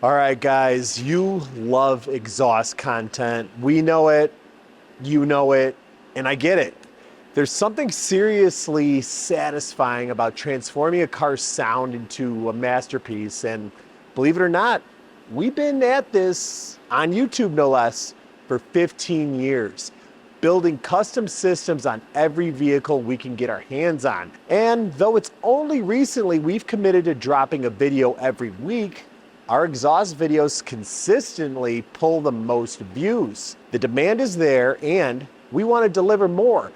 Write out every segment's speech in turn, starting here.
All right, guys, you love exhaust content. We know it, you know it, and I get it. There's something seriously satisfying about transforming a car's sound into a masterpiece. And believe it or not, we've been at this on YouTube, no less, for 15 years, building custom systems on every vehicle we can get our hands on. And though it's only recently we've committed to dropping a video every week, our exhaust videos consistently pull the most views. The demand is there and we want to deliver more.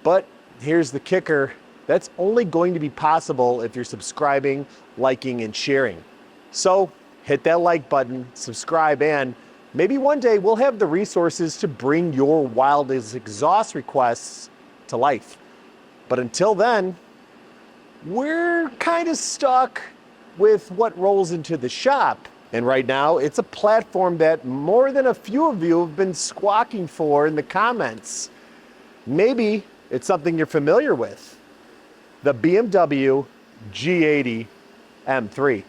But here's the kicker, that's only going to be possible if you're subscribing, liking, and sharing. So hit that like button, subscribe, and maybe one day we'll have the resources to bring your wildest exhaust requests to life. But until then, we're kind of stuck with what rolls into the shop. And right now, it's a platform that more than a few of you have been squawking for in the comments. Maybe it's something you're familiar with. The BMW G80 M3.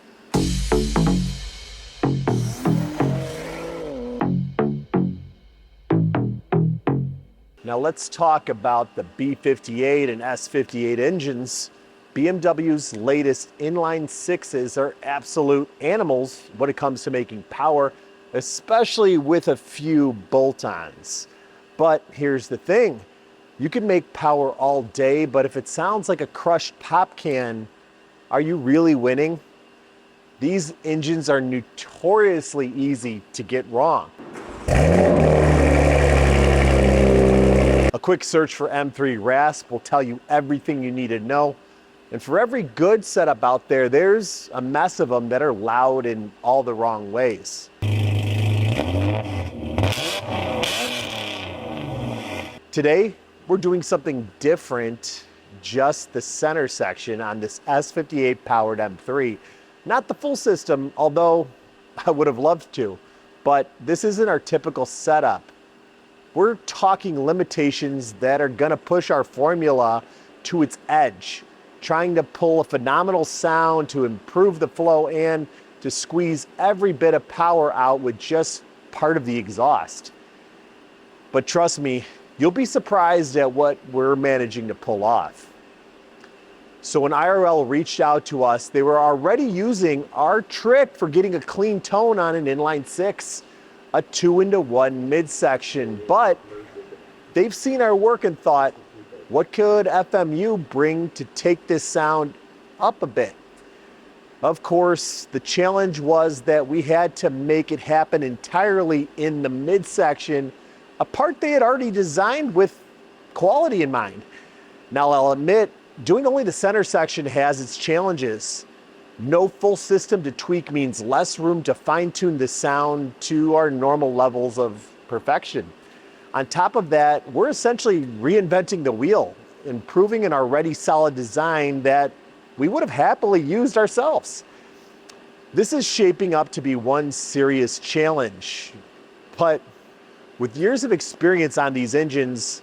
Now let's talk about the B58 and S58 engines. BMW's latest inline 6s are absolute animals when it comes to making power, especially with a few bolt-ons. But here's the thing, you can make power all day, but if it sounds like a crushed pop can, are you really winning? These engines are notoriously easy to get wrong. A quick search for M3 rasp will tell you everything you need to know. And for every good setup out there, there's a mess of them that are loud in all the wrong ways. Today, we're doing something different, just the center section on this S58 powered M3. Not the full system, although I would have loved to, but this isn't our typical setup. We're talking limitations that are gonna push our formula to its edge, trying to pull a phenomenal sound to improve the flow and to squeeze every bit of power out with just part of the exhaust. But trust me, you'll be surprised at what we're managing to pull off. So when IRL reached out to us, they were already using our trick for getting a clean tone on an inline 6, a 2-into-1 midsection, but they've seen our work and thought, what could FMU bring to take this sound up a bit? Of course, the challenge was that we had to make it happen entirely in the midsection, a part they had already designed with quality in mind. Now, I'll admit, doing only the center section has its challenges. No full system to tweak means less room to fine-tune the sound to our normal levels of perfection. On top of that, we're essentially reinventing the wheel, improving an already solid design that we would have happily used ourselves. This is shaping up to be one serious challenge, but with years of experience on these engines,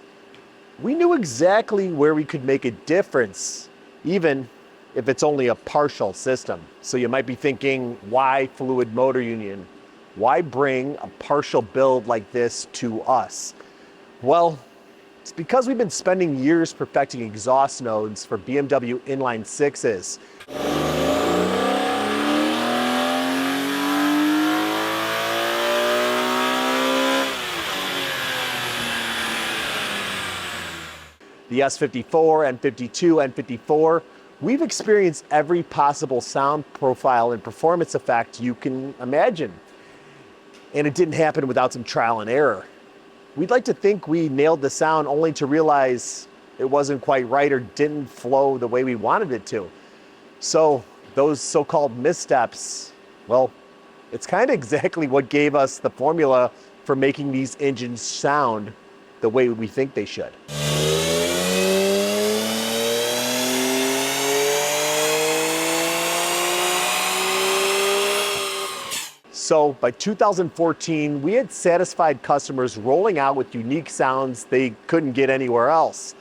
we knew exactly where we could make a difference, even if it's only a partial system. So you might be thinking, why fluid MotorUnion? Why bring a partial build like this to us? Well, it's because we've been spending years perfecting exhaust nodes for BMW inline 6s. The S54, N52, N54, we've experienced every possible sound profile and performance effect you can imagine. And it didn't happen without some trial and error. We'd like to think we nailed the sound only to realize it wasn't quite right or didn't flow the way we wanted it to. So those so-called missteps, well, it's kind of exactly what gave us the formula for making these engines sound the way we think they should. So by 2014, we had satisfied customers rolling out with unique sounds they couldn't get anywhere else.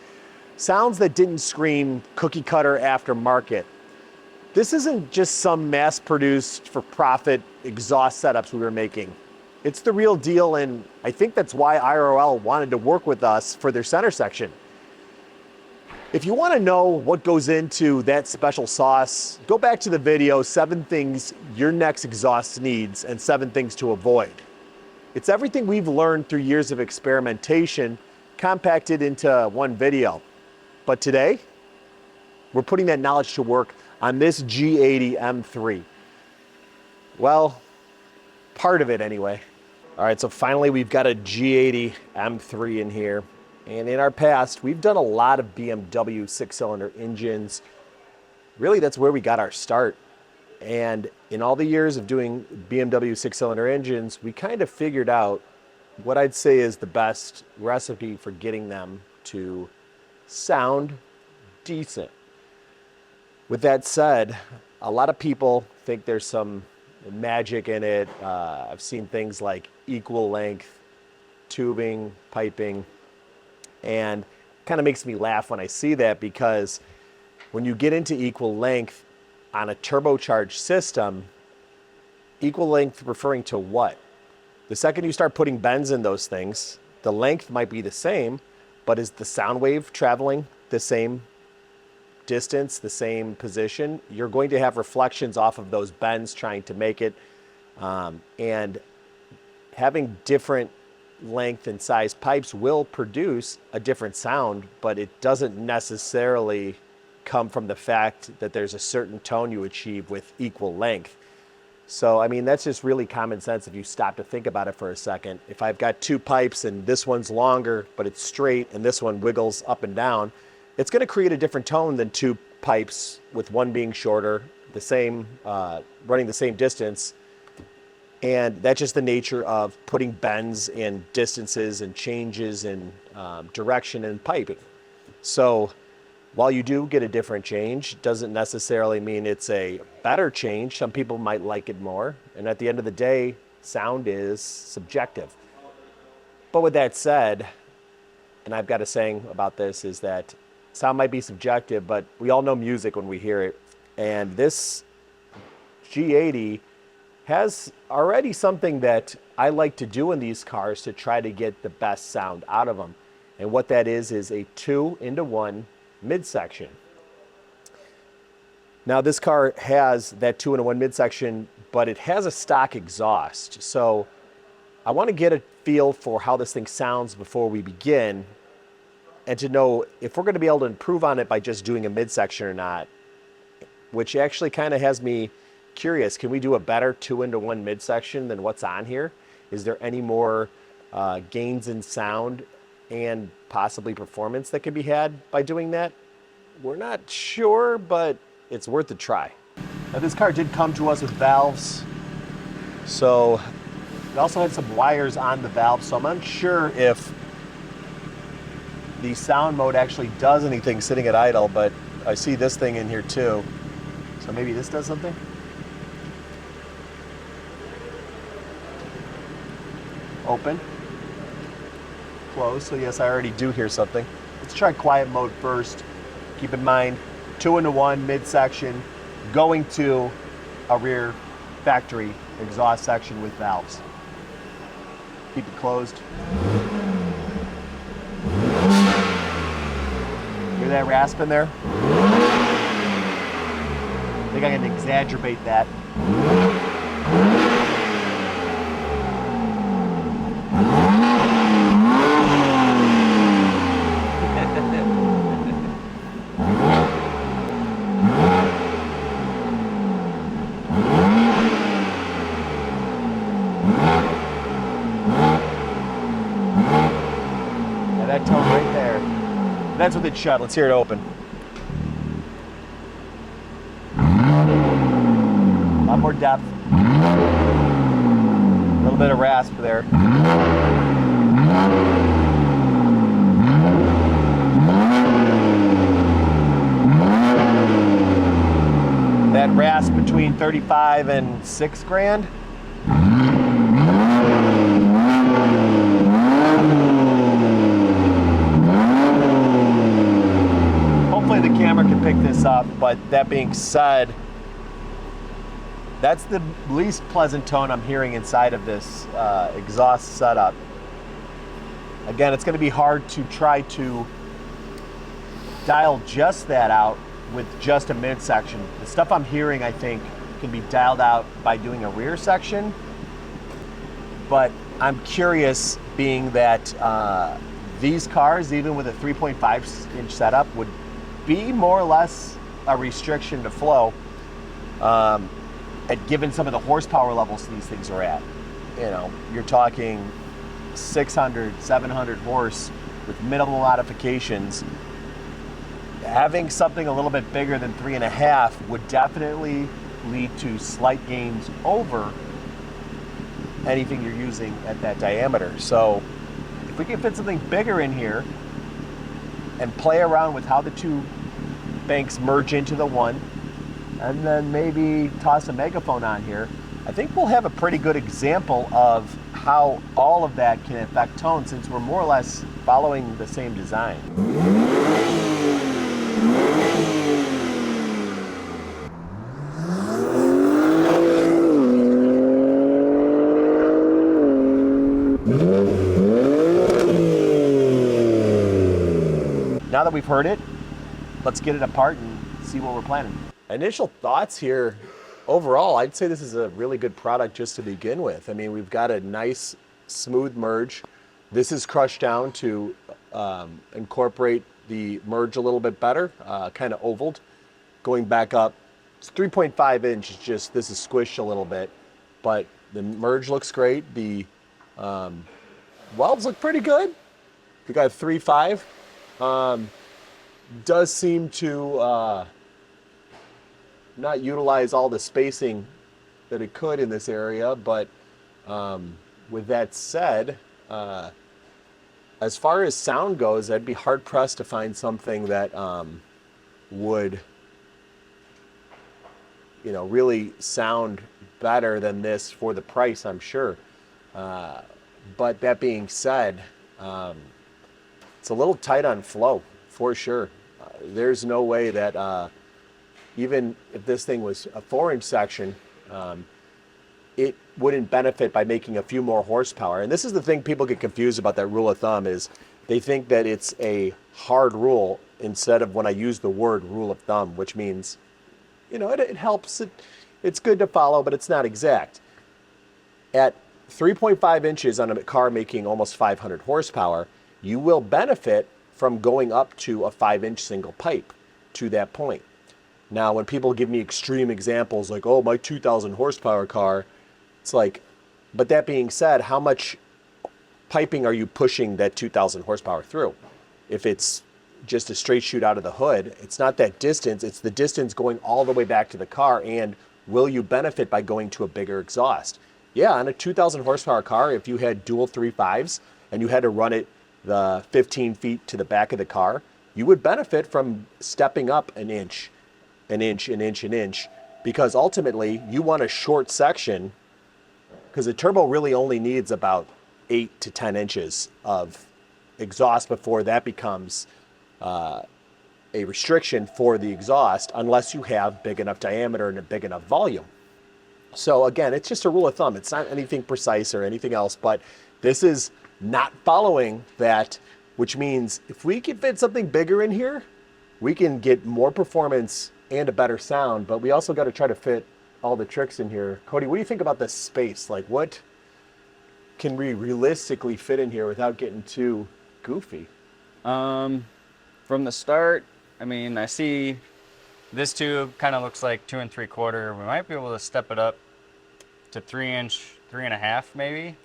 Sounds that didn't scream cookie cutter aftermarket. This isn't just some mass-produced for profit exhaust setups we were making. It's the real deal, and I think that's why IRL wanted to work with us for their center section. If you want to know what goes into that special sauce, go back to the video, 7 things your next exhaust needs and 7 things to avoid. It's everything we've learned through years of experimentation compacted into one video. But today, we're putting that knowledge to work on this G80 M3. Well, part of it anyway. All right, so finally we've got a G80 M3 in here. And in our past, we've done a lot of BMW 6-cylinder engines. Really, that's where we got our start. And in all the years of doing BMW 6-cylinder engines, we kind of figured out what I'd say is the best recipe for getting them to sound decent. With that said, a lot of people think there's some magic in it. I've seen things like equal length tubing, piping, and kind of makes me laugh when I see that, because when you get into equal length on a turbocharged system, equal length referring to what? The second you start putting bends in those things, the length might be the same, but is the sound wave traveling the same distance, the same position? You're going to have reflections off of those bends trying to make it, and having different length and size pipes will produce a different sound, but it doesn't necessarily come from the fact that there's a certain tone you achieve with equal length. So, I mean, that's just really common sense if you stop to think about it for a second. If I've got 2 pipes and this one's longer, but it's straight, and this one wiggles up and down, it's going to create a different tone than 2 pipes with one being shorter, the same, running the same distance. And that's just the nature of putting bends in distances and changes in direction and piping. So while you do get a different change, doesn't necessarily mean it's a better change. Some people might like it more. And at the end of the day, sound is subjective. But with that said, and I've got a saying about this, is that sound might be subjective, but we all know music when we hear it. And this G80 has already something that I like to do in these cars to try to get the best sound out of them. And what that is a 2-into-1 midsection. Now this car has that 2-into-1 midsection, but it has a stock exhaust. So I want to get a feel for how this thing sounds before we begin, and to know if we're going to be able to improve on it by just doing a midsection or not, which actually kind of has me curious. Can we do a better 2-into-1 midsection than what's on here? Is there any more gains in sound and possibly performance that can be had by doing that? We're not sure, but it's worth a try. Now this car did come to us with valves, so it also had some wires on the valves, so I'm unsure if the sound mode actually does anything sitting at idle, but I see this thing in here too, so maybe this does something? Open, close, so yes, I already do hear something. Let's try quiet mode first. Keep in mind, 2-into-1 midsection going to a rear factory exhaust section with valves. Keep it closed. Hear that rasp in there? I think I can exacerbate that. That tone right there. That's with it shut. Let's hear it open. A lot more depth. A little bit of rasp there. That rasp between 35 and 6 grand. Hopefully the camera can pick this up, but that being said, That's the least pleasant tone I'm hearing inside of this exhaust setup. Again, it's going to be hard to try to dial just that out with just a midsection. The stuff I'm hearing, I think, can be dialed out by doing a rear section, but I'm curious, being that these cars, even with a 3.5-inch setup, would be more or less a restriction to flow, given some of the horsepower levels these things are at. You know, you're talking 600, 700 horse with minimal modifications. Having something a little bit bigger than 3.5 would definitely lead to slight gains over anything you're using at that diameter. So if we can fit something bigger in here and play around with how the two banks merge into the one, and then maybe toss a megaphone on here, I think we'll have a pretty good example of how all of that can affect tone, since we're more or less following the same design. Now that we've heard it, let's get it apart and see what we're planning. Initial thoughts here, overall, I'd say this is a really good product just to begin with. I mean, we've got a nice, smooth merge. This is crushed down to incorporate the merge a little bit better, kind of ovaled. Going back up, it's 3.5 inch, just this is squished a little bit, but the merge looks great. The welds look pretty good. We got 3.5. Does seem to not utilize all the spacing that it could in this area, but with that said, as far as sound goes, I'd be hard pressed to find something that would, you know, really sound better than this for the price, I'm sure. But that being said, it's a little tight on flow for sure. There's no way that even if this thing was a 4-inch section, it wouldn't benefit by making a few more horsepower. And this is the thing people get confused about, that rule of thumb, is they think that it's a hard rule instead of when I use the word rule of thumb, which means, you know, it helps. It's good to follow, but it's not exact. At 3.5 inches on a car making almost 500 horsepower, you will benefit from going up to a 5-inch single pipe to that point. Now, when people give me extreme examples like, oh, my 2,000 horsepower car, it's like, but that being said, how much piping are you pushing that 2,000 horsepower through? If it's just a straight shoot out of the hood, it's not that distance, it's the distance going all the way back to the car, and will you benefit by going to a bigger exhaust? Yeah, on a 2,000 horsepower car, if you had dual 3.5s and you had to run it the 15 feet to the back of the car, you would benefit from stepping up an inch, an inch, an inch, an inch, because ultimately you want a short section, because a turbo really only needs about 8 to 10 inches of exhaust before that becomes a restriction for the exhaust, unless you have big enough diameter and a big enough volume. So again, it's just a rule of thumb. It's not anything precise or anything else, but this is not following that, which means if we can fit something bigger in here, we can get more performance and a better sound, but we also got to try to fit all the tricks in here. Cody, what do you think about this space? Like, what can we realistically fit in here without getting too goofy? From the start, I mean, I see this tube kind of looks like 2 3/4. We might be able to step it up to 3-inch, 3.5 maybe.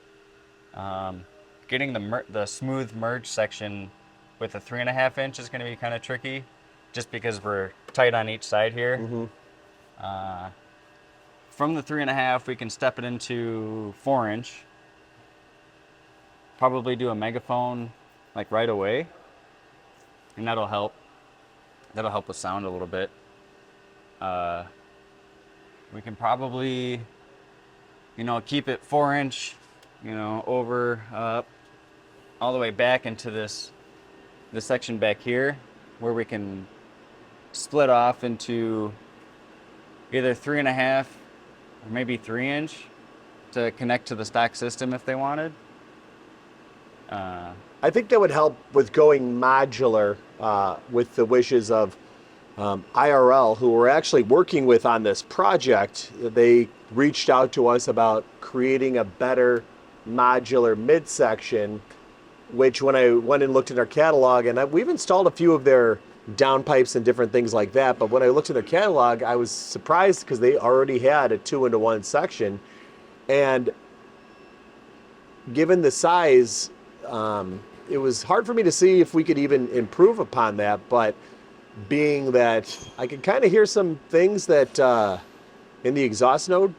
Getting the smooth merge section with a 3.5 inch is going to be kind of tricky, just because we're tight on each side here. Mm-hmm. From the 3.5, we can step it into 4-inch. Probably do a megaphone like right away, and that'll help. That'll help with sound a little bit. We can probably, you know, keep it 4-inch, you know, over, up, all the way back into this section back here, where we can split off into either 3.5 or maybe 3-inch to connect to the stock system if they wanted. I think that would help with going modular with the wishes of IRL, who we're actually working with on this project. They reached out to us about creating a better modular midsection, which when I went and looked at their catalog, and we've installed a few of their downpipes and different things like that, but when I looked at their catalog, I was surprised because they already had a 2-into-1 section. And given the size, it was hard for me to see if we could even improve upon that, but being that I could kind of hear some things that in the exhaust node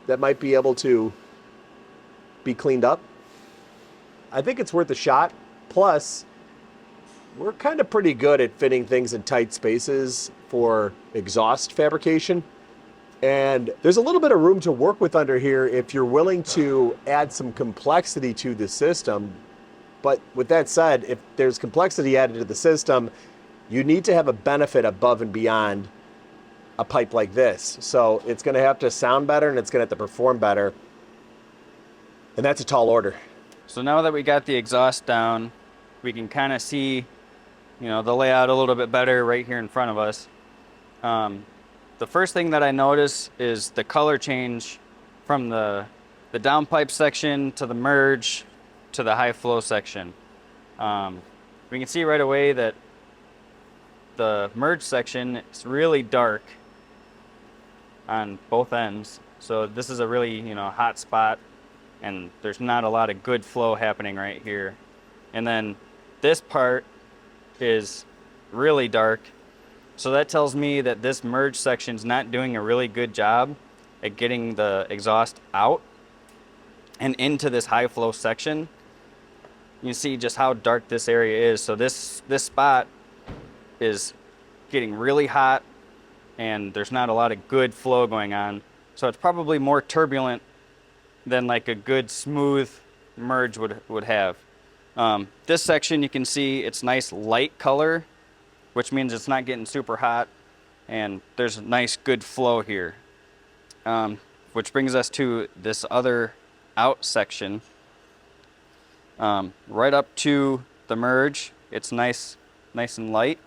that might be able to be cleaned up, I think it's worth a shot. Plus, we're kind of pretty good at fitting things in tight spaces for exhaust fabrication. And there's a little bit of room to work with under here if you're willing to add some complexity to the system. But with that said, if there's complexity added to the system, you need to have a benefit above and beyond a pipe like this. So it's going to have to sound better and it's going to have to perform better. And that's a tall order. So now that we got the exhaust down, we can kind of see, the layout a little bit better right here in front of us. The first thing that I notice is the color change from the downpipe section to the merge to the high flow section. We can see right away that the merge section is really dark on both ends. So this is a really, hot spot, and there's not a lot of good flow happening right here. And then this part is really dark. So that tells me that this merge section is not doing a really good job at getting the exhaust out and into this high flow section. You see just how dark this area is. So this spot is getting really hot and there's not a lot of good flow going on. So it's probably more turbulent than like a good smooth merge would have. This section, you can see it's nice light color, which means it's not getting super hot, and there's a nice good flow here. Which brings us to this other out section. Right up to the merge, it's nice and light,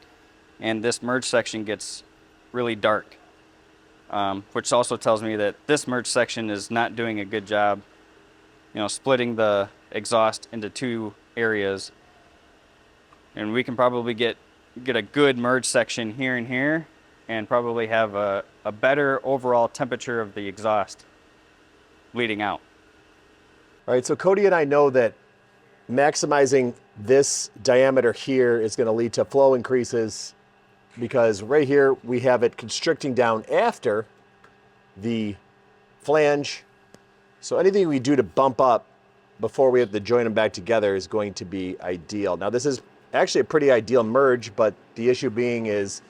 and this merge section gets really dark, which also tells me that this merge section is not doing a good job, splitting the exhaust into two areas. And we can probably get a good merge section here and here, and probably have a better overall temperature of the exhaust leading out. All right, so Cody and I know that maximizing this diameter here is going to lead to flow increases, because right here we have it constricting down after the flange. So anything we do to bump up before we have to join them back together is going to be ideal. Now this is actually a pretty ideal merge, but the issue being is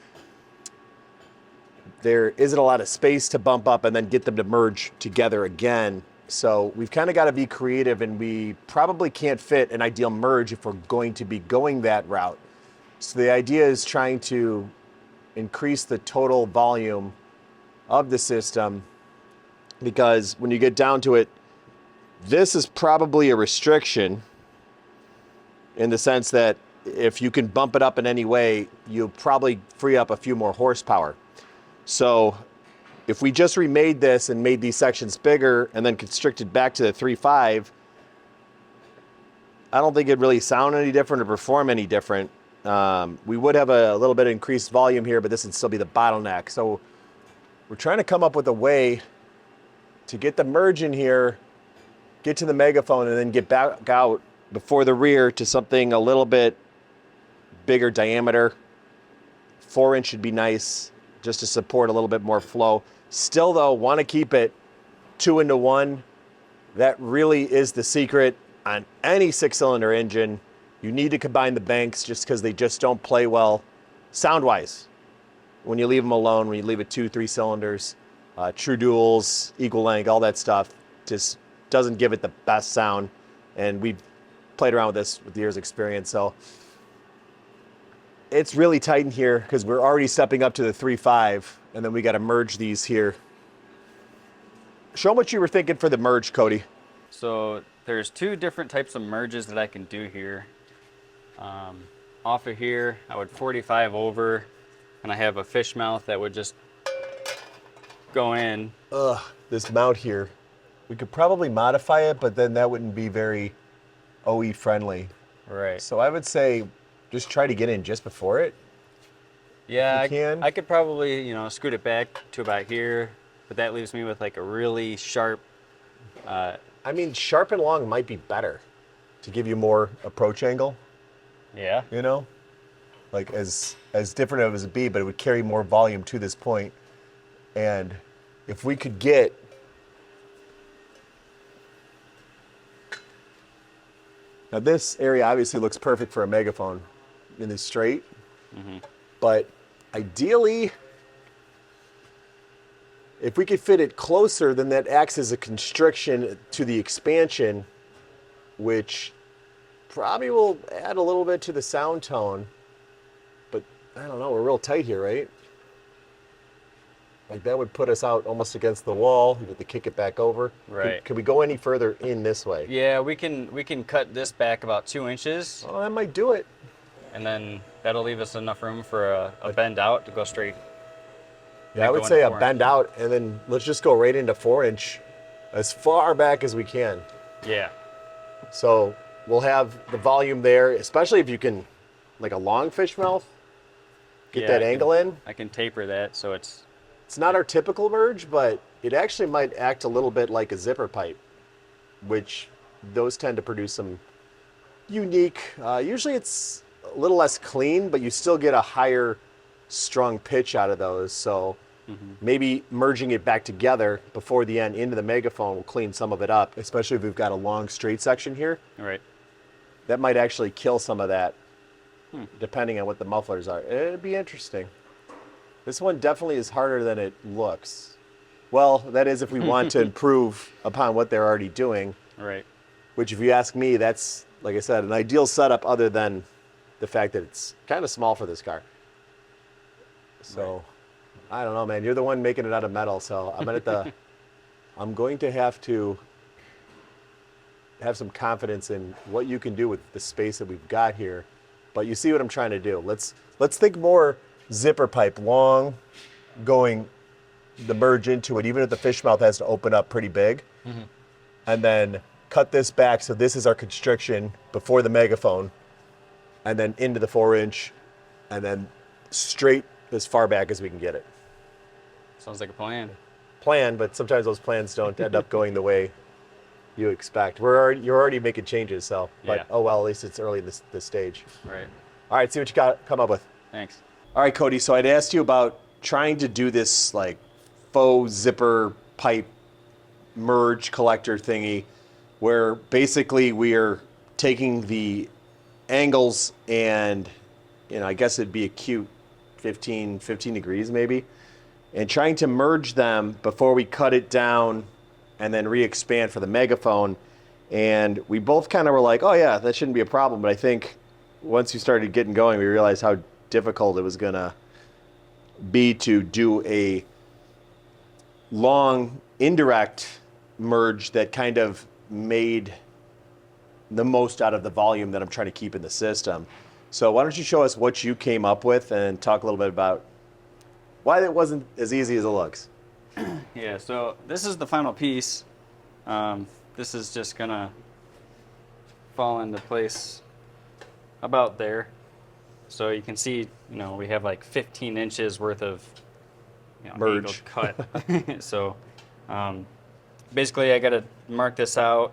there isn't a lot of space to bump up and then get them to merge together again. So we've kind of got to be creative, and we probably can't fit an ideal merge if we're going to be going that route. So the idea is trying to increase the total volume of the system, because when you get down to it, this is probably a restriction in the sense that if you can bump it up in any way, you'll probably free up a few more horsepower. So if we just remade this and made these sections bigger and then constricted back to the 3.5, I don't think it'd really sound any different or perform any different. We would have a little bit of increased volume here, but this would still be the bottleneck. So we're trying to come up with a way to get the merge in here, get to the megaphone, and then get back out before the rear to something a little bit bigger diameter. 4-inch should be nice, just to support a little bit more flow. Still though, want to keep it 2-into-1. That really is the secret on any 6-cylinder engine. You need to combine the banks just because they just don't play well sound-wise when you leave them alone, when you leave it 2-3 cylinders. True duals, equal length, all that stuff just doesn't give it the best sound. And we've played around with this with years' experience. So it's really tight in here because we're already stepping up to the 3.5, and then we got to merge these here. Show them what you were thinking for the merge, Cody. So there's two different types of merges that I can do here. Off of here, I would 45 over, and I have a fish mouth that would just go in. Ugh, this mount here. We could probably modify it, but then that wouldn't be very OE friendly. Right. So I would say just try to get in just before it. Yeah, you can. I could probably, scoot it back to about here, but that leaves me with like a really sharp. I mean, sharp and long might be better to give you more approach angle. Yeah. Like as different of as it be, but it would carry more volume to this point. And if we could get now, this area obviously looks perfect for a megaphone in this straight, but ideally, if we could fit it closer, then that acts as a constriction to the expansion, which probably will add a little bit to the sound tone. But I don't know, we're real tight here, right? Like that would put us out almost against the wall. You have to kick it back over. Right. Can we go any further in this way? Yeah, we can cut this back about 2 inches, Oh, that might do it. and then that'll leave us enough room for a bend out to go straight. Yeah, I would go say into a 4 bend out, and then let's just go right into 4-inch as far back as we can. Yeah. So we'll have the volume there, especially if you can, like a long fish mouth, get Yeah, that I angle in. I can taper that so it's. It's not our typical merge, but it actually might act a little bit like a zipper pipe, which those tend to produce some unique, usually it's a little less clean, but you still get a higher strung pitch out of those. So maybe merging it back together before the end into the megaphone will clean some of it up, especially if we've got a long straight section here. Right. That might actually kill some of that, depending on what the mufflers are. It'd be interesting. This one definitely is harder than it looks. Well, that is if we want to improve upon what they're already doing, Right. which if you ask me, that's, like I said, an ideal setup other than the fact that it's kind of small for this car. So, I don't know, man. You're the one making it out of metal, so I'm going to have to have some confidence in what you can do with the space that we've got here. But you see what I'm trying to do. Let's think more zipper pipe, long, going the merge into it, even if the fish mouth has to open up pretty big. And then cut this back so this is our constriction before the megaphone, and then into the 4-inch, and then straight as far back as we can get it. Sounds like a plan. Plan, but sometimes those plans don't end up going the way you expect. You're already making changes, so, but Yeah. oh well, at least it's early this stage. Right. All right, see what you got come up with. Thanks. All right, Cody, so I'd asked you about trying to do this like faux zipper pipe merge collector thingy where basically we are taking the angles and, I guess it'd be acute 15 degrees maybe, and trying to merge them before we cut it down and then re-expand for the megaphone. And we both kind of were like, oh yeah, that shouldn't be a problem. But I think once you started getting going, we realized how difficult it was gonna be to do a long indirect merge that kind of made the most out of the volume that I'm trying to keep in the system. So why don't you show us what you came up with and talk a little bit about why it wasn't as easy as it looks. Yeah, so this is the final piece. This is just gonna fall into place about there. So you can see, we have like 15 inches worth of Merge. angled cut. So basically I gotta mark this out,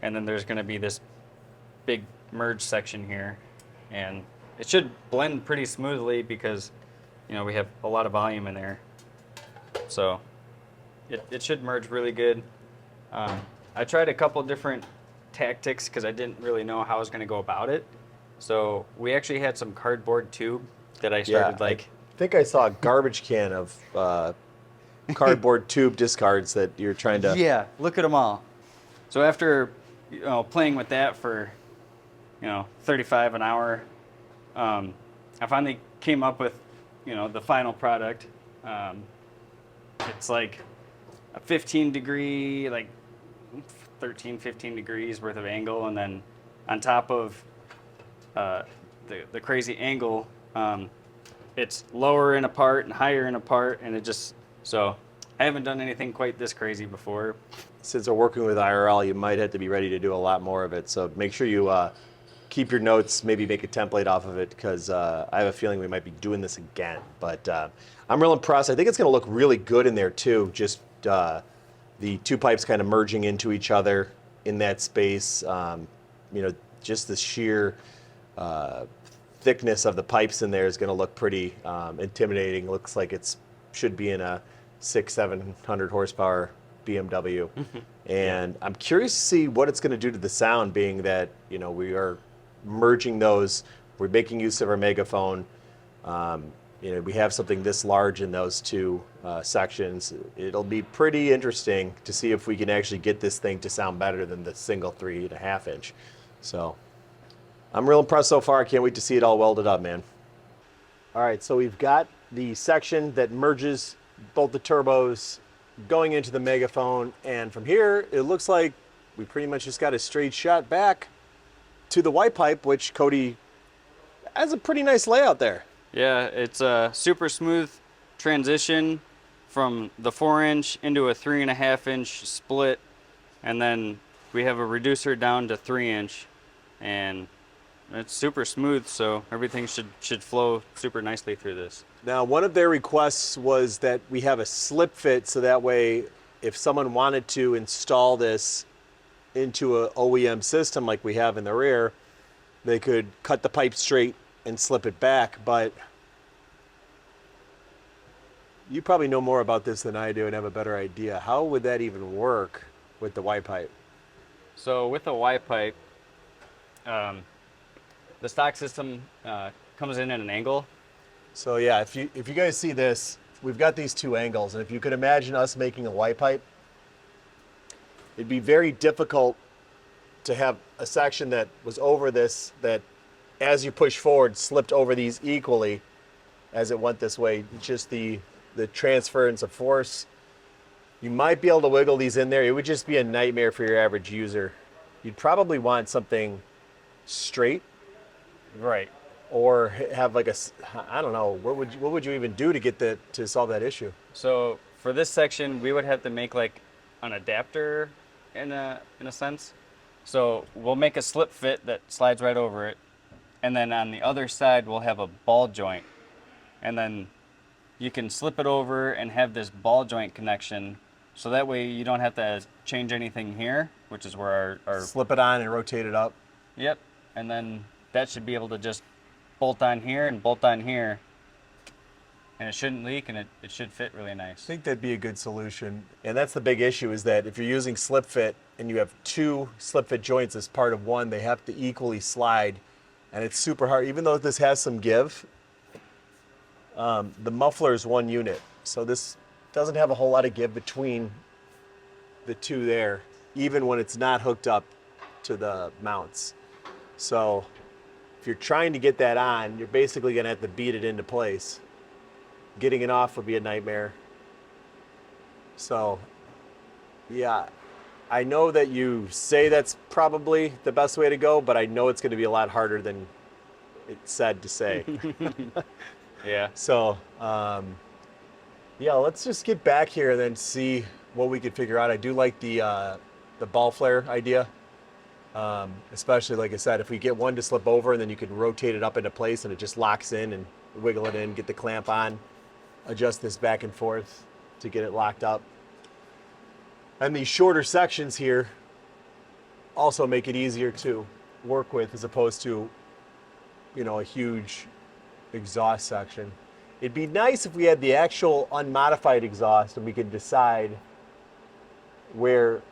and then there's gonna be this big merge section here. And it should blend pretty smoothly because, we have a lot of volume in there. So it should merge really good. I tried a couple different tactics because I didn't really know how I was going to go about it. So we actually had some cardboard tube that I started I think I saw a garbage can of cardboard tube discards that you're trying to. Yeah, look at them all. So after playing with that for 35 an hour, I finally came up with the final product. It's like a 15 degree, like 13, 15 degrees worth of angle, and then on top of the crazy angle, it's lower in a part and higher in a part, and it just, so I haven't done anything quite this crazy before. Since we're working with IRL, you might have to be ready to do a lot more of it. So make sure you keep your notes, maybe make a template off of it, because I have a feeling we might be doing this again. But I'm real impressed. I think it's going to look really good in there too. Just the two pipes kind of merging into each other in that space. You know, just the sheer thickness of the pipes in there is going to look pretty intimidating. Looks like it's should be in a 600-700 horsepower BMW. And I'm curious to see what it's going to do to the sound, being that, you know, we are merging those. We're making use of our megaphone. You know, we have something this large in those two sections. It'll be pretty interesting to see if we can actually get this thing to sound better than the single 3.5 inch. So I'm real impressed so far. I can't wait to see it all welded up, man. All right, so we've got the section that merges both the turbos going into the megaphone, and from here it looks like we pretty much just got a straight shot back to the white pipe, which Cody has a pretty nice layout there. Yeah, it's a super smooth transition from the 4-inch into a 3.5-inch split, and then we have a reducer down to 3-inch, and it's super smooth, so everything should flow super nicely through this. Now, one of their requests was that we have a slip fit, so that way if someone wanted to install this into a OEM system like we have in the rear, they could cut the pipe straight and slip it back. But you probably know more about this than I do and have a better idea. How would that even work with the Y pipe? So with the Y pipe, the stock system comes in at an angle. So yeah, if you guys see this, we've got these two angles, and if you could imagine us making a Y pipe, it'd be very difficult to have a section that was over this, that as you push forward slipped over these equally as it went this way. Just the transference of force. You might be able to wiggle these in there. It would just be a nightmare for your average user. You'd probably want something straight, Right. or have like I don't know, what would you even do to get to solve that issue? So for this section, we would have to make like an adapter in a sense. So we'll make a slip fit that slides right over it, and then on the other side we'll have a ball joint, and then you can slip it over and have this ball joint connection, so that way you don't have to change anything here, which is where our Slip it on and rotate it up. Yep, and then that should be able to just bolt on here and bolt on here, and it shouldn't leak, and it should fit really nice. I think that'd be a good solution. And that's the big issue, is that if you're using slip fit and you have two slip fit joints as part of one, they have to equally slide, and it's super hard. Even though this has some give, the muffler is one unit, so this doesn't have a whole lot of give between the two there, even when it's not hooked up to the mounts. So if you're trying to get that on, you're basically gonna have to beat it into place. Getting it off would be a nightmare. So yeah, I know that you say that's probably the best way to go, but I know it's gonna be a lot harder than it's said to say. Yeah. So yeah, let's just get back here and then see what we could figure out. I do like the ball flare idea. Especially, like I said, if we get one to slip over and then you can rotate it up into place and it just locks in, and wiggle it in, get the clamp on, adjust this back and forth to get it locked up. And these shorter sections here also make it easier to work with, as opposed to, you know, a huge exhaust section. It'd be nice if we had the actual unmodified exhaust and we could decide where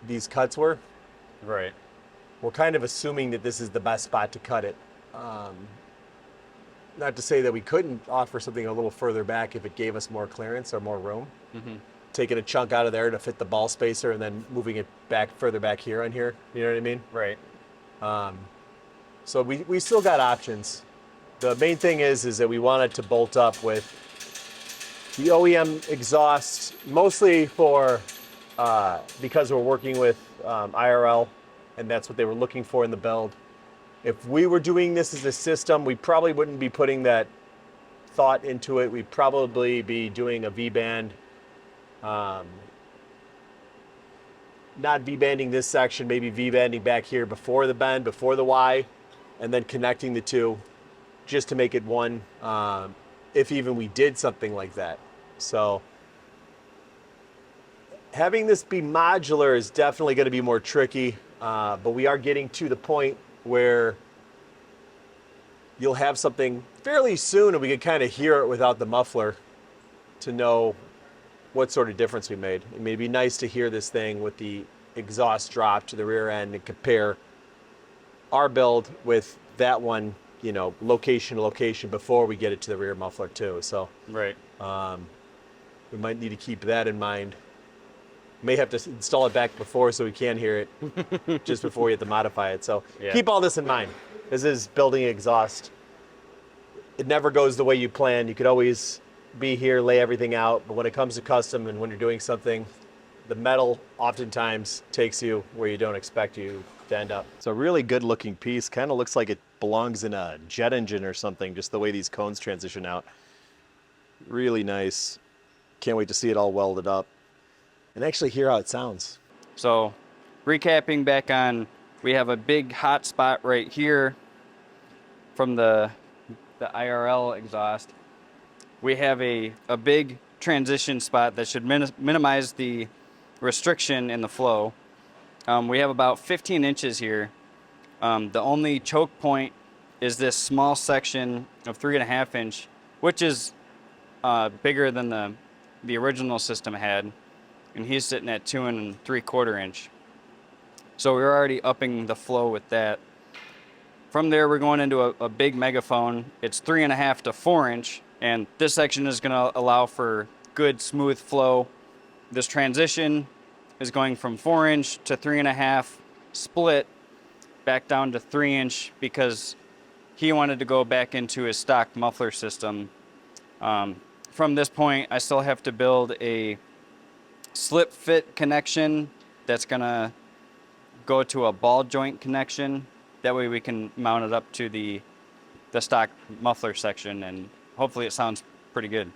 these cuts were. Right. We're kind of assuming that this is the best spot to cut it. Not to say that we couldn't offer something a little further back if it gave us more clearance or more room. Mm-hmm. Taking a chunk out of there to fit the ball spacer and then moving it back further back here on here. You know what I mean? Right. So we still got options. The main thing is that we wanted to bolt up with the OEM exhaust, mostly for, because we're working with IRL, and that's what they were looking for in the build. If we were doing this as a system, we probably wouldn't be putting that thought into it. We'd probably be doing a V-band, not V-banding this section, maybe V-banding back here before the bend, before the Y, and then connecting the two just to make it one, if even we did something like that. So having this be modular is definitely going to be more tricky, but we are getting to the point where you'll have something fairly soon and we could kind of hear it without the muffler to know what sort of difference we made. It may be nice to hear this thing with the exhaust drop to the rear end and compare our build with that one, you know, location to location before we get it to the rear muffler too. So Right. we might need to keep that in mind. May have to install it back before so we can hear it just before we have to modify it. So Yeah. keep all this in mind. This is building exhaust. It never goes the way you plan. You could always be here, lay everything out, but when it comes to custom and when you're doing something, the metal oftentimes takes you where you don't expect you to end up. It's a really good looking piece. Kind of looks like it belongs in a jet engine or something, just the way these cones transition out. Really nice. Can't wait to see it all welded up and actually hear how it sounds. So recapping back on, we have a big hot spot right here from the IRL exhaust. We have a big transition spot that should minimize the restriction in the flow. We have about 15 inches here. The only choke point is this small section of 3.5 inch, which is bigger than the original system had, and he's sitting at 2 3/4 inch. So we're already upping the flow with that. From there, we're going into a big megaphone. It's 3.5 to 4 inch, and this section is going to allow for good, smooth flow. This transition is going from 4 inch to 3.5 split back down to 3 inch because he wanted to go back into his stock muffler system. From this point, I still have to build a slip fit connection that's going to go to a ball joint connection. That way we can mount it up to the stock muffler section, and hopefully it sounds pretty good.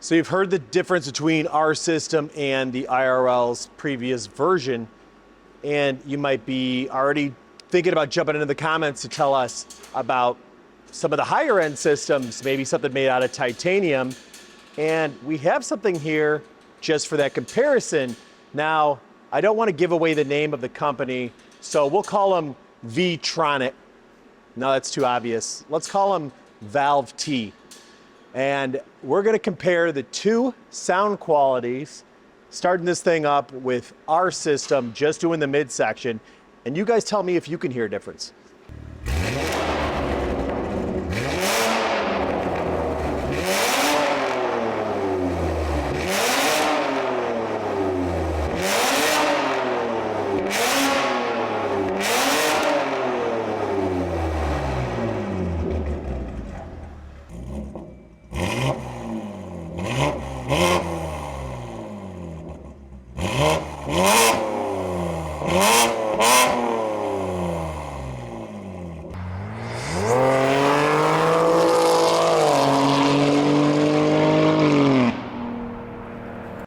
So you've heard the difference between our system and the IRL's previous version, and you might be already thinking about jumping into the comments to tell us about some of the higher end systems, maybe something made out of titanium. And we have something here just for that comparison. Now, I don't want to give away the name of the company, so we'll call them V-Tronic. No, that's too obvious. Let's call them Valve T. And we're going to compare the two sound qualities, starting this thing up with our system, just doing the midsection. And you guys tell me if you can hear a difference.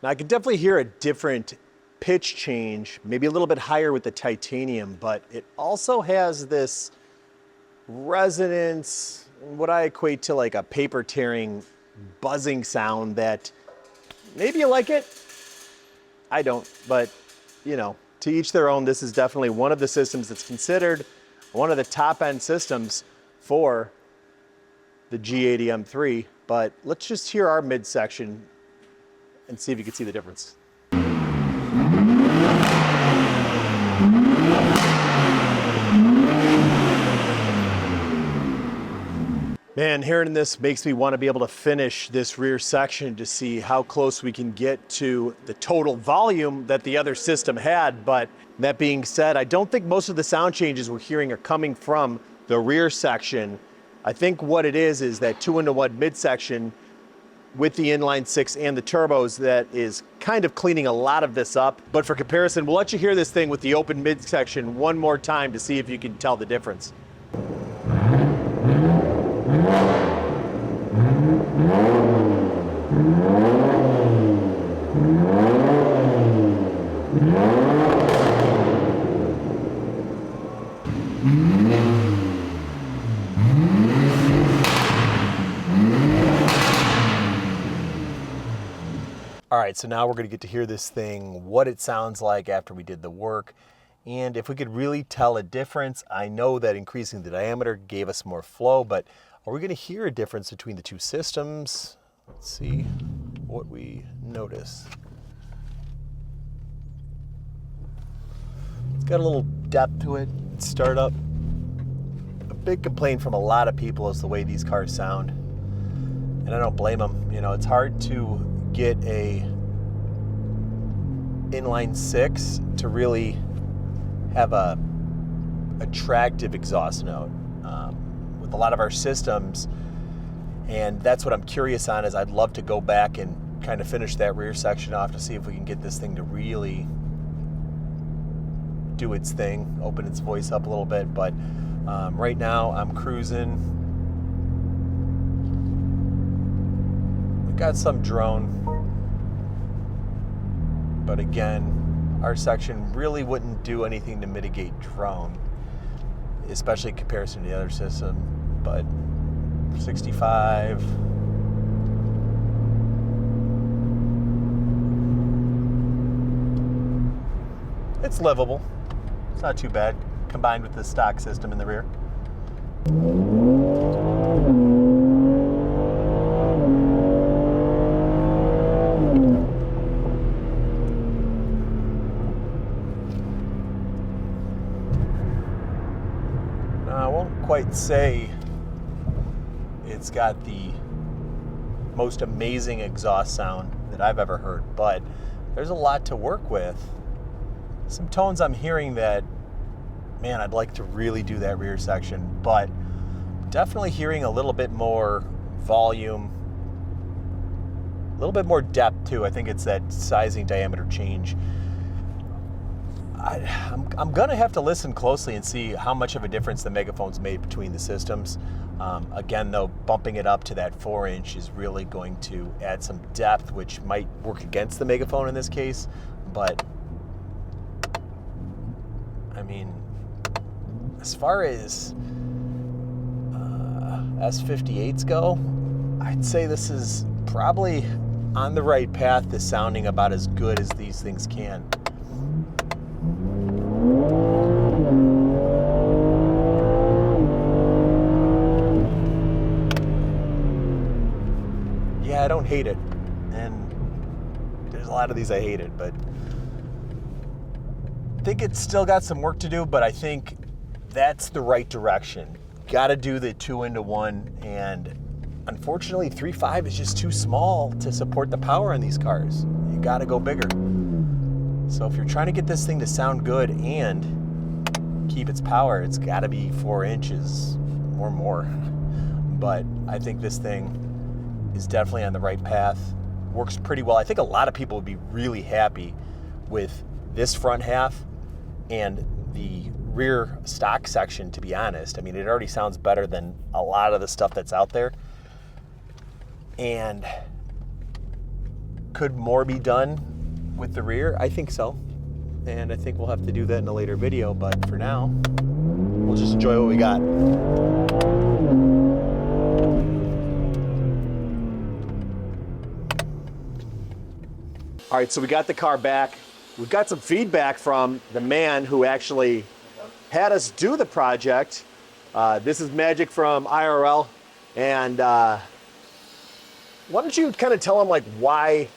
Now, I can definitely hear a different pitch change, maybe a little bit higher with the titanium, but it also has this resonance, what I equate to like a paper tearing buzzing sound that maybe you like it. I don't, but you know, to each their own. This is definitely one of the systems that's considered one of the top end systems for the G80 M3, but let's just hear our midsection and see if you can see the difference. Man, hearing this makes me want to be able to finish this rear section to see how close we can get to the total volume that the other system had. But that being said, I don't think most of the sound changes we're hearing are coming from the rear section. I think what it is that 2-into-1 midsection with the inline six and the turbos that is kind of cleaning a lot of this up. But for comparison, we'll let you hear this thing with the open midsection one more time to see if you can tell the difference. All right, so now we're going to get to hear this thing, what it sounds like after we did the work, and if we could really tell a difference. I know that increasing the diameter gave us more flow, but are we going to hear a difference between the two systems? Let's see what we notice. It's got a little depth to it. Start up. A big complaint from a lot of people is the way these cars sound, and I don't blame them. You know, it's hard to get a inline six to really have a attractive exhaust note with a lot of our systems, and that's what I'm curious on. Is I'd love to go back and kind of finish that rear section off to see if we can get this thing to really do its thing, open its voice up a little bit. But right now I'm cruising. Got some drone, but again, our section really wouldn't do anything to mitigate drone, especially in comparison to the other system. But 65, it's livable. It's not too bad combined with the stock system in the rear. Quite say it's got the most amazing exhaust sound that I've ever heard, but there's a lot to work with. Some tones I'm hearing that, man, I'd like to really do that rear section, but definitely hearing a little bit more volume, a little bit more depth too. I think it's that sizing diameter change. I'm gonna have to listen closely and see how much of a difference the megaphone's made between the systems. Again though, bumping it up to that 4-inch is really going to add some depth, which might work against the megaphone in this case. But I mean, as far as S58s go, I'd say this is probably on the right path to sounding about as good as these things can. Yeah, I don't hate it, and there's a lot of these I hated, but I think it's still got some work to do, but I think that's the right direction. Got to do the 2-into-1, and unfortunately 3.5 is just too small to support the power on these cars. You got to go bigger. So if you're trying to get this thing to sound good and keep its power, it's got to be 4 inches or more. But I think this thing is definitely on the right path. Works pretty well. I think a lot of people would be really happy with this front half and the rear stock section, to be honest. I mean, it already sounds better than a lot of the stuff that's out there. And could more be done with the rear? I think so. And I think we'll have to do that in a later video, but for now, we'll just enjoy what we got. All right, so we got the car back. We've got some feedback from the man who actually had us do the project. This is Magic from IRL. And why don't you kind of tell him like why,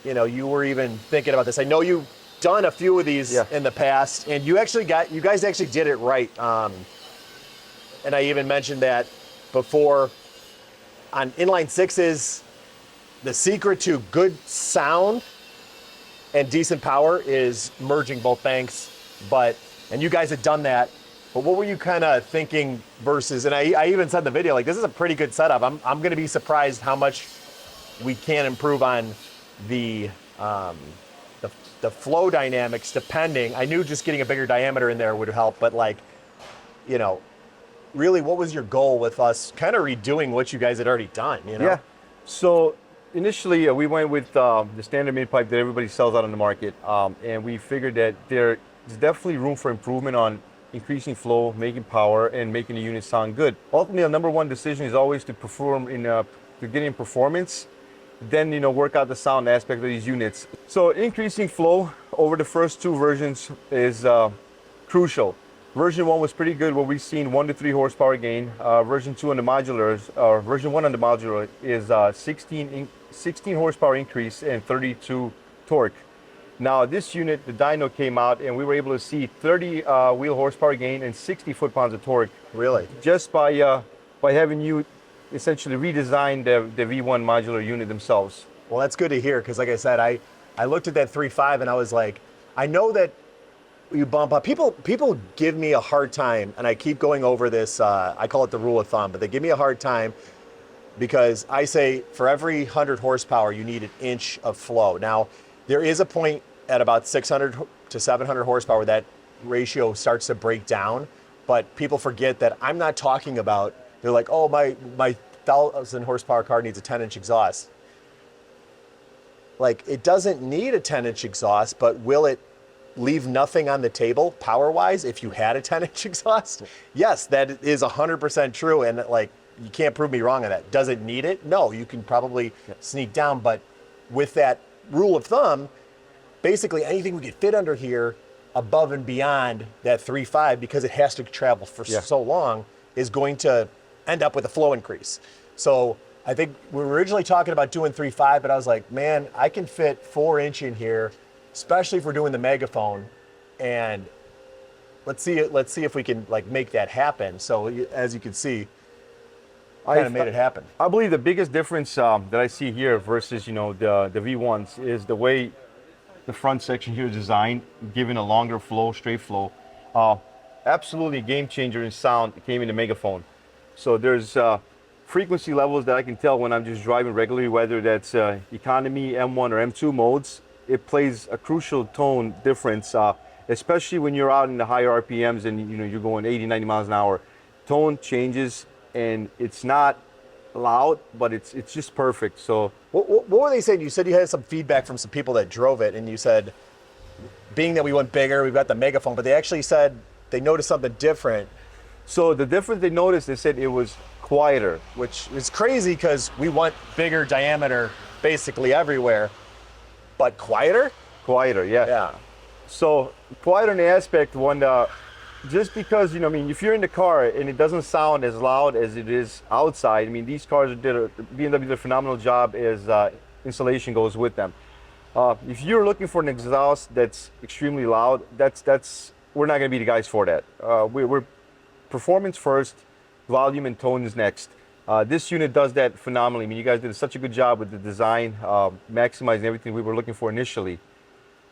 you were even thinking about this? I know you've done a few of these in the past, and you guys actually did it right. And I even mentioned that before on inline sixes, the secret to good sound and decent power is merging both banks. And you guys had done that. But what were you kind of thinking versus, and I even said in the video, like, this is a pretty good setup. I'm going to be surprised how much we can improve on the flow dynamics depending. I knew just getting a bigger diameter in there would help, but like, you know, really what was your goal with us kind of redoing what you guys had already done, you know? Yeah. So initially we went with the standard mid pipe that everybody sells out on the market. And we figured that there's definitely room for improvement on increasing flow, making power, and making the unit sound good. Ultimately, the number one decision is always to perform to get in performance, then, you know, work out the sound aspect of these units. So increasing flow over the first two versions is crucial. Version 1 was pretty good, where we've seen 1 to 3 horsepower gain. Version 2 on the modulars, or version 1 on the modular is 16 horsepower increase and 32 torque. Now this unit, the dyno came out and we were able to see 30 wheel horsepower gain and 60 foot-pounds of torque. Really? Just by having you essentially redesign the V1 modular unit themselves. Well, that's good to hear, because like I said, I looked at that 3.5 and I was like, I know that you bump up. People give me a hard time, and I keep going over this, I call it the rule of thumb, but they give me a hard time because I say for every 100 horsepower, you need an inch of flow. Now, there is a point at about 600 to 700 horsepower where that ratio starts to break down, but people forget that I'm not talking about, they're like, oh, my 1,000 horsepower car needs a 10-inch exhaust. Like, it doesn't need a 10-inch exhaust, but will it leave nothing on the table power-wise if you had a 10-inch exhaust? Yes, that is 100% true, and like, you can't prove me wrong on that. Does it need it? No, you can probably sneak down, but with that rule of thumb, basically anything we could fit under here above and beyond that 3.5, because it has to travel for so long, is going to end up with a flow increase. So I think we were originally talking about doing 3.5, but I was like, man, I can fit 4-inch in here, especially if we're doing the megaphone, and let's see if we can like make that happen. So as you can see, I kind of made it happen. I believe the biggest difference that I see here versus, you know, the V1s is the way the front section here is designed, giving a longer flow, straight flow. Absolutely a game changer in sound came in the megaphone. So there's frequency levels that I can tell when I'm just driving regularly, whether that's economy, M1 or M2 modes. It plays a crucial tone difference, especially when you're out in the higher RPMs and, you know, you're going 80, 90 miles an hour. Tone changes, and it's not loud, but it's just perfect. So what were they saying? You said you had some feedback from some people that drove it, and you said, being that we went bigger, we've got the megaphone, but they actually said they noticed something different. So the difference they noticed, they said it was quieter. Which is crazy because we want bigger diameter basically everywhere, but quieter? Quieter, yeah. Yeah. So quieter in the aspect when just because, you know, I mean, if you're in the car and it doesn't sound as loud as it is outside, I mean, these cars BMW did a phenomenal job as insulation goes with them. If you're looking for an exhaust that's extremely loud, we're not going to be the guys for that. We're performance first, volume and tone is next. This unit does that phenomenally. I mean, you guys did such a good job with the design, maximizing everything we were looking for initially.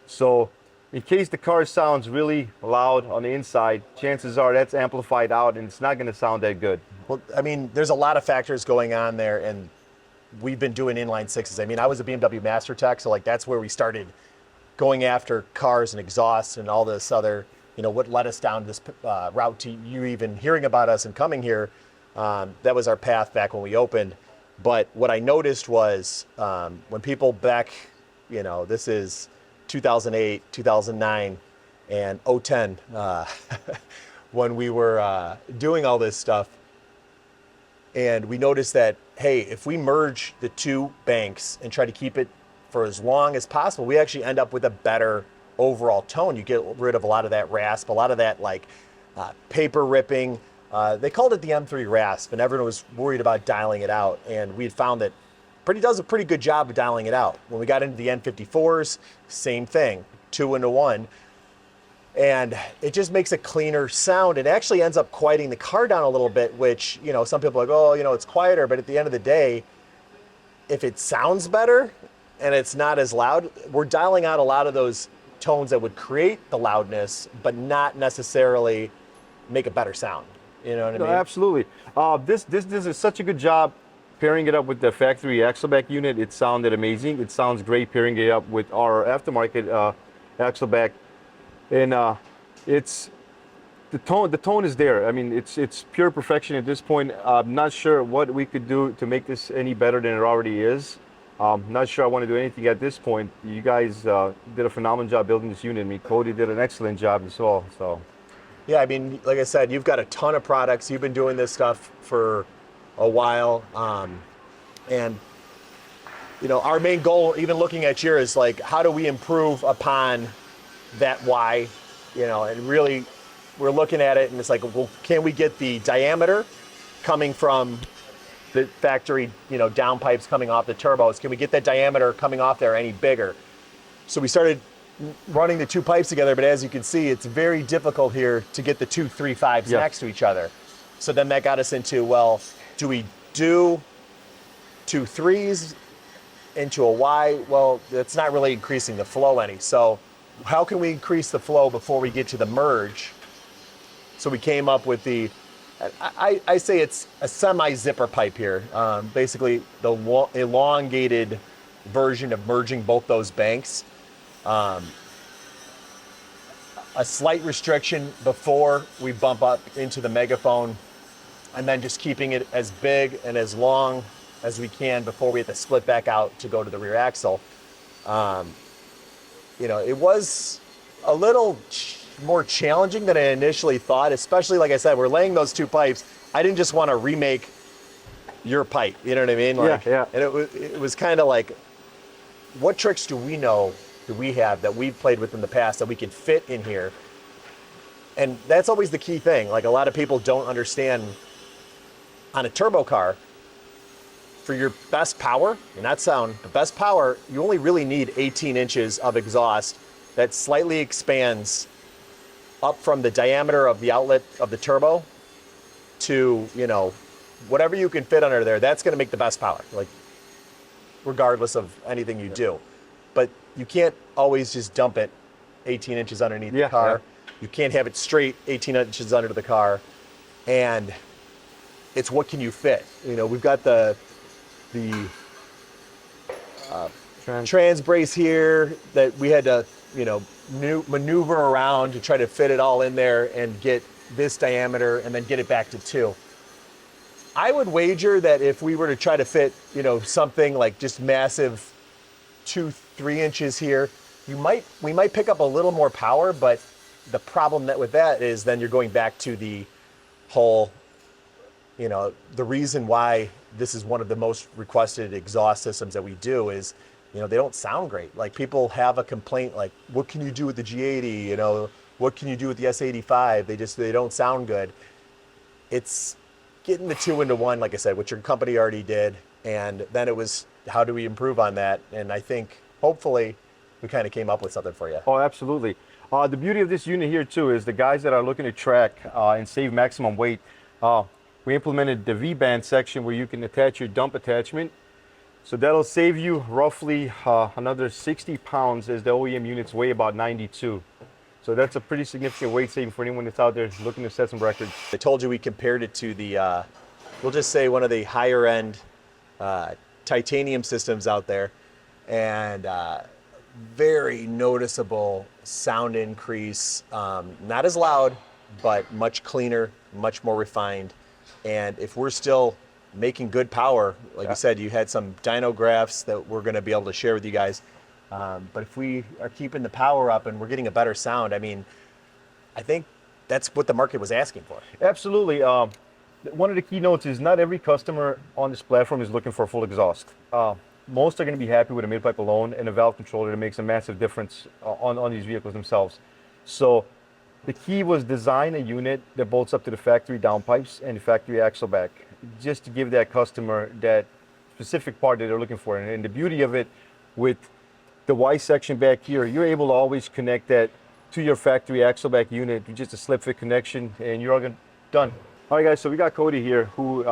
So in case the car sounds really loud on the inside, chances are that's amplified out and it's not going to sound that good. Well, I mean, there's a lot of factors going on there, and we've been doing inline sixes. I mean, I was a BMW Master Tech, so like that's where we started going after cars and exhausts and all this other, you know, what led us down this route to you even hearing about us and coming here. That was our path back when we opened. But what I noticed was when people back, you know, this is 2008, 2009, and 2010, when we were doing all this stuff, and we noticed that, hey, if we merge the two banks and try to keep it for as long as possible, we actually end up with a better overall tone. You get rid of a lot of that rasp, a lot of that like paper ripping. They called it the M3 rasp, and everyone was worried about dialing it out. And we had found that does a pretty good job of dialing it out. When we got into the N54s, same thing, 2-into-1. And it just makes a cleaner sound. It actually ends up quieting the car down a little bit, which, you know, some people are like, oh, you know, it's quieter. But at the end of the day, if it sounds better and it's not as loud, we're dialing out a lot of those tones that would create the loudness, but not necessarily make a better sound. You know what I No, mean? absolutely. This is such a good job pairing it up with the factory axleback unit. It sounded amazing. It sounds great pairing it up with our aftermarket axleback, and it's the tone. The tone is there. I mean, it's pure perfection at this point. I'm not sure what we could do to make this any better than it already is. Not sure I want to do anything at this point. You guys did a phenomenal job building this unit. I mean, Cody did an excellent job as well. So. Yeah, I mean, like I said, you've got a ton of products. You've been doing this stuff for a while. And, you know, our main goal, even looking at yours, is like, how do we improve upon that why? You know, and really, we're looking at it and it's like, well, can we get the diameter coming from the factory, you know, downpipes coming off the turbos? Can we get that diameter coming off there any bigger? So we started running the two pipes together, but as you can see, it's very difficult here to get the 2 3/5s next to each other. So then that got us into, well, do we do 2 3s into a Y? Well, that's not really increasing the flow any. So how can we increase the flow before we get to the merge? So we came up with the, I say it's a semi-zipper pipe here. Basically the elongated version of merging both those banks. A slight restriction before we bump up into the megaphone, and then just keeping it as big and as long as we can before we have to split back out to go to the rear axle. You know, it was a little more challenging than I initially thought, especially, like I said, we're laying those two pipes. I didn't just want to remake your pipe, you know what I mean? Like, yeah. And it was kind of like, what tricks do we have that we've played with in the past that we can fit in here? And that's always the key thing. Like, a lot of people don't understand on a turbo car, for your best power, and not sound, the best power, you only really need 18 inches of exhaust that slightly expands up from the diameter of the outlet of the turbo to, you know, whatever you can fit under there. That's going to make the best power, like, regardless of anything you do. But you can't always just dump it 18 inches underneath the car. You can't have it straight 18 inches under the car. And it's what can you fit? You know, we've got the trans brace here that we had to, you know, maneuver around to try to fit it all in there and get this diameter and then get it back to 2. I would wager that if we were to try to fit, you know, something like just massive 2-3 inches here, we might pick up a little more power, but the problem with that is then you're going back to the whole, you know, the reason why this is one of the most requested exhaust systems that we do is, you know, they don't sound great. Like, people have a complaint like, what can you do with the G80? You know, what can you do with the S85? They don't sound good. It's getting the 2 into 1, like I said, which your company already did. And then it was, how do we improve on that? And I think hopefully we kind of came up with something for you. Oh, absolutely. The beauty of this unit here too is the guys that are looking to track and save maximum weight, we implemented the V-band section where you can attach your dump attachment. So that'll save you roughly another 60 pounds, as the OEM units weigh about 92. So that's a pretty significant weight saving for anyone that's out there looking to set some records. I told you we compared it to the, we'll just say one of the higher end titanium systems out there, and very noticeable sound increase. Not as loud, but much cleaner, much more refined. And if we're still making good power, like you said, you had some dyno graphs that we're going to be able to share with you guys. But if we are keeping the power up and we're getting a better sound, I mean, I think that's what the market was asking for. Absolutely. One of the keynotes is not every customer on this platform is looking for a full exhaust. Most are going to be happy with a mid-pipe alone and a valve controller that makes a massive difference on these vehicles themselves. So the key was design a unit that bolts up to the factory downpipes and the factory axle back, just to give that customer that specific part that they're looking for. And the beauty of it with the Y section back here, you're able to always connect that to your factory axle back unit with just a slip fit connection, and you're all done. All right, guys, so we got Cody here who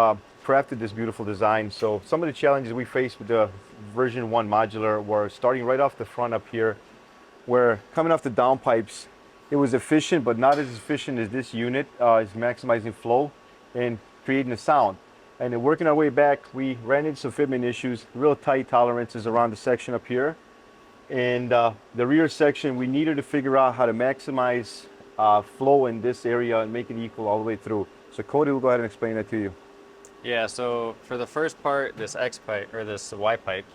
crafted this beautiful design. So some of the challenges we faced with the version 1 modular were starting right off the front up here, where coming off the downpipes, it was efficient, but not as efficient as this unit is maximizing flow and creating a sound. And then working our way back, we ran into some fitment issues, real tight tolerances around the section up here. And the rear section, we needed to figure out how to maximize flow in this area and make it equal all the way through. So Cody will go ahead and explain that to you. Yeah, so for the first part, this X pipe, or this Y pipe,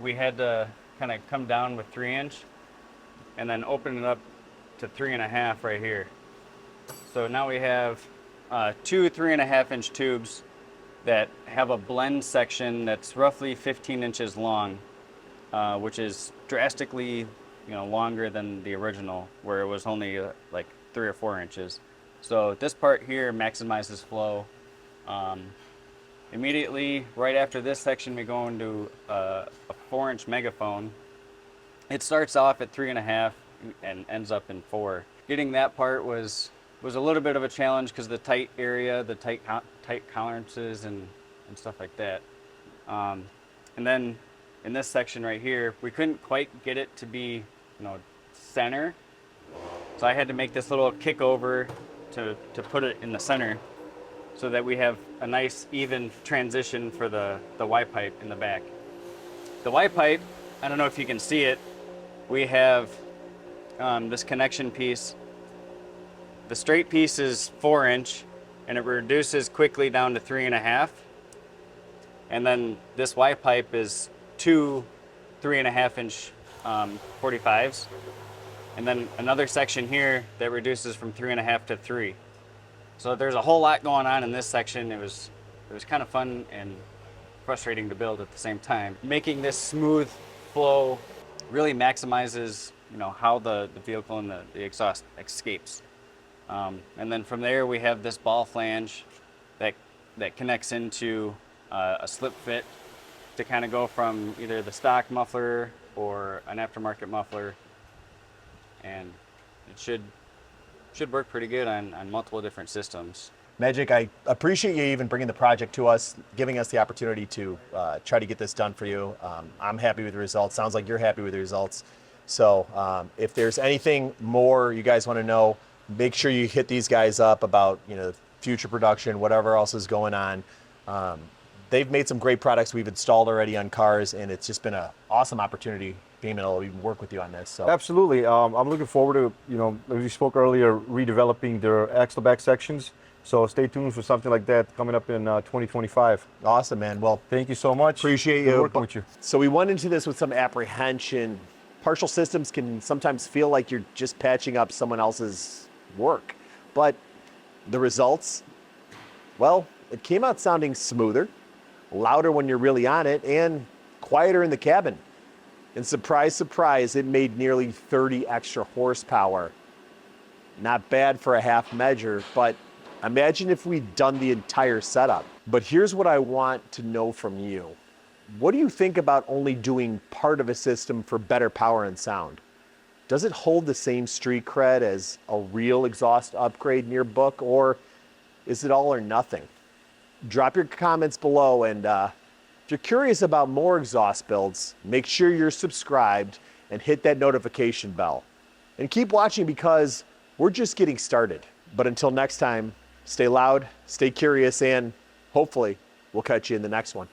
we had to kind of come down with 3" and then open it up to 3.5 right here. So now we have two 3.5" tubes that have a blend section that's roughly 15 inches long, which is drastically, longer than the original, where it was only like 3 or 4 inches. So this part here maximizes flow. Immediately right after this section, we go into a 4" megaphone. It starts off at 3.5 and ends up in 4. Getting that part was a little bit of a challenge because the tight area, the tight tolerances and stuff like that. And then in this section right here, we couldn't quite get it to be, center. So I had to make this little kick over to put it in the center so that we have a nice even transition for the Y pipe in the back. The Y pipe, I don't know if you can see it, we have this connection piece. The straight piece is 4" and it reduces quickly down to 3.5. And then this Y pipe is 2 3.5" 45s. And then another section here that reduces from 3.5 to 3. So there's a whole lot going on in this section. It was kind of fun and frustrating to build at the same time. Making this smooth flow really maximizes, how the vehicle and the exhaust escapes. And then from there we have this ball flange that connects into a slip fit to kind of go from either the stock muffler or an aftermarket muffler, and it should work pretty good on multiple different systems. Magic, I appreciate you even bringing the project to us, giving us the opportunity to try to get this done for you. I'm happy with the results. Sounds like you're happy with the results. So if there's anything more you guys want to know, make sure you hit these guys up about future production, whatever else is going on. They've made some great products we've installed already on cars, and it's just been an awesome opportunity being able to even work with you on this. So absolutely, I'm looking forward to, as we spoke earlier, redeveloping their axle back sections. So stay tuned for something like that coming up in 2025. Awesome, man. Well, thank you so much. Appreciate Good you working with you. So we went into this with some apprehension. Partial systems can sometimes feel like you're just patching up someone else's work, but the results, well, it came out sounding smoother, louder when you're really on it, and quieter in the cabin. And surprise, surprise, it made nearly 30 extra horsepower. Not bad for a half measure, but imagine if we'd done the entire setup. But here's what I want to know from you. What do you think about only doing part of a system for better power and sound? Does it hold the same street cred as a real exhaust upgrade in your book, or is it all or nothing? Drop your comments below, and if you're curious about more exhaust builds, make sure you're subscribed and hit that notification bell. And keep watching because we're just getting started. But until next time, stay loud, stay curious, and hopefully we'll catch you in the next one.